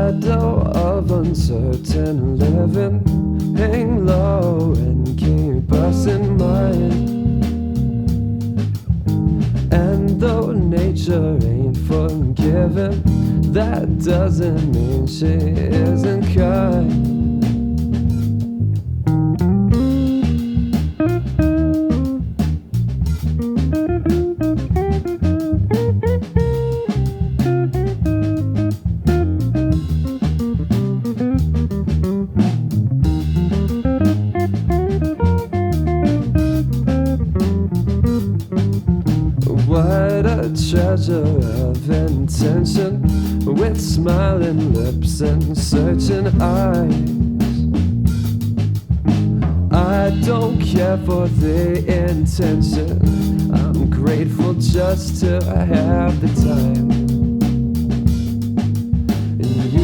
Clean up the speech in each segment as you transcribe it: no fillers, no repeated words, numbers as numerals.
shadow of uncertain living. Hang low and keep us in mind. And though nature ain't forgiving, that doesn't mean she isn't kind. What a treasure of intention, with smiling lips and searching eyes. I don't care for the intention, I'm grateful just to have the time. And you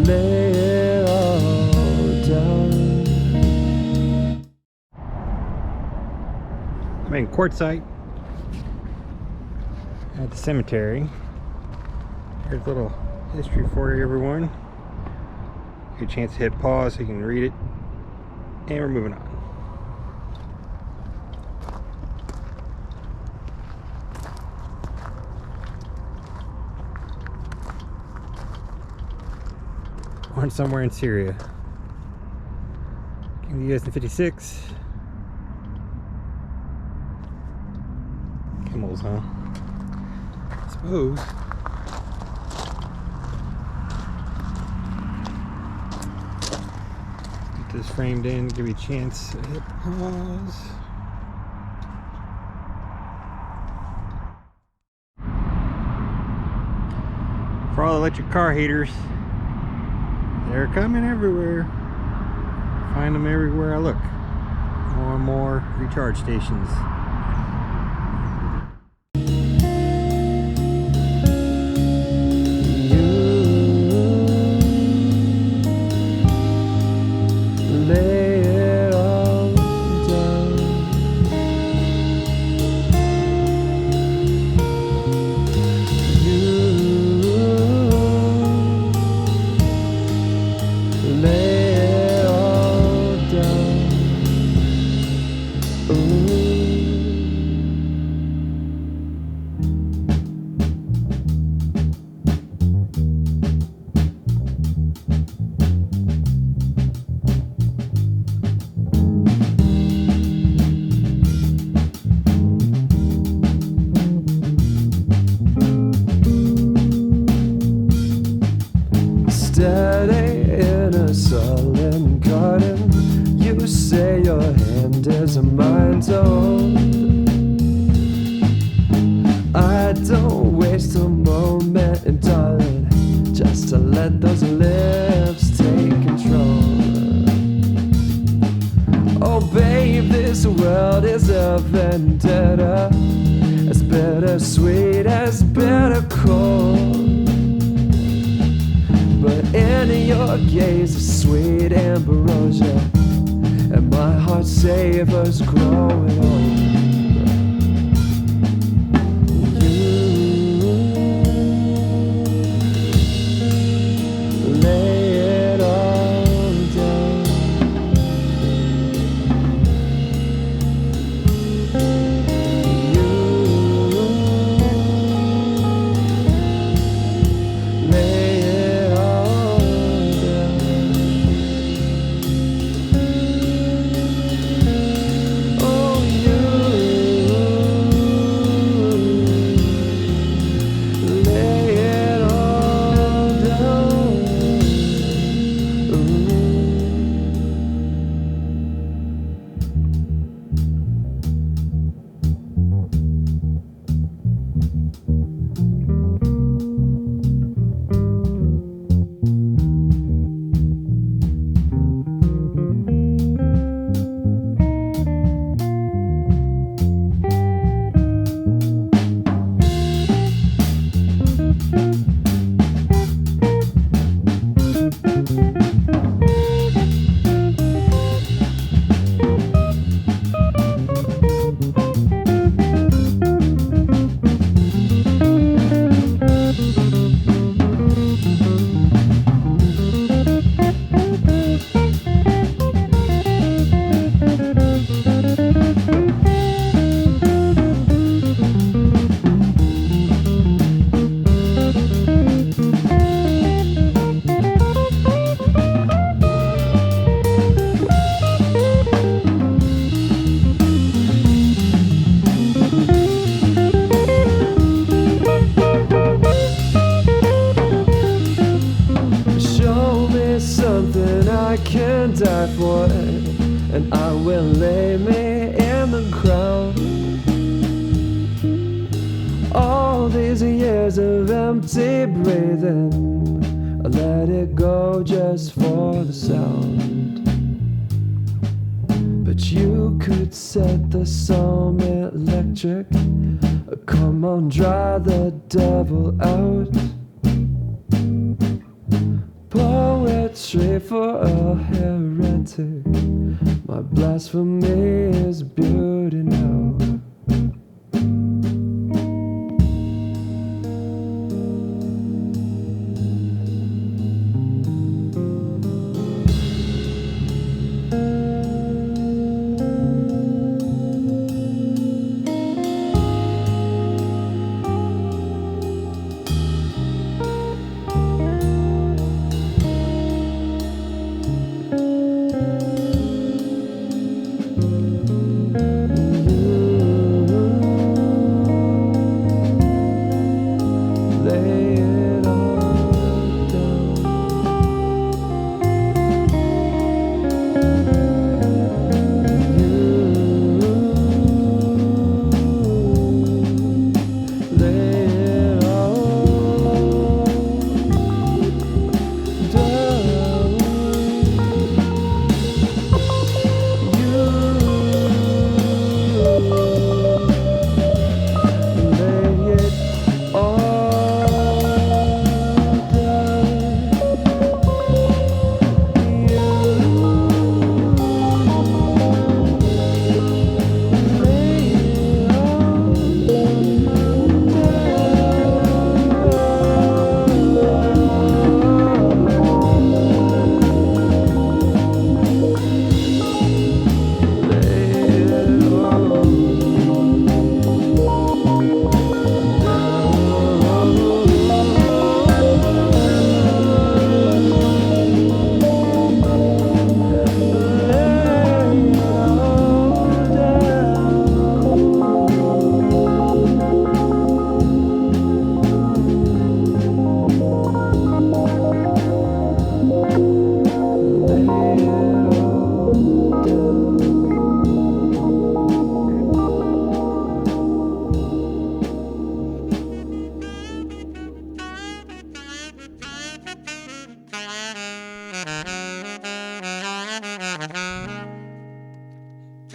lay it all down. I'm in Quartzsite at the cemetery. Here's a little history for you, everyone. Good chance to hit pause so you can read it. And we're moving on. Born somewhere in Syria. Came to the US in '56. Camels, huh? I suppose. Get this framed in, give you a chance to hit pause. For all electric car haters, they're coming everywhere. Find them everywhere I look. More and more recharge stations. Lay it all down. You lay it all down. Ooh. Steady in a sullen garden, you say your hand is a mind's own. I don't waste a moment, darling, just to let those lips take control. Oh babe, this world is a vendetta, as bittersweet as bitter cold. But in your gaze is sweet ambrosia, and my heart savors growing old. You lay it all down. You lay it all down. Oh, you lay me in the ground. All these years of empty breathing, I let it go just for the sound. But you could set the psalm electric. Come on, dry the devil out. Poetry for a heretic. My blasphemy is beauty now.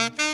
Mm-hmm.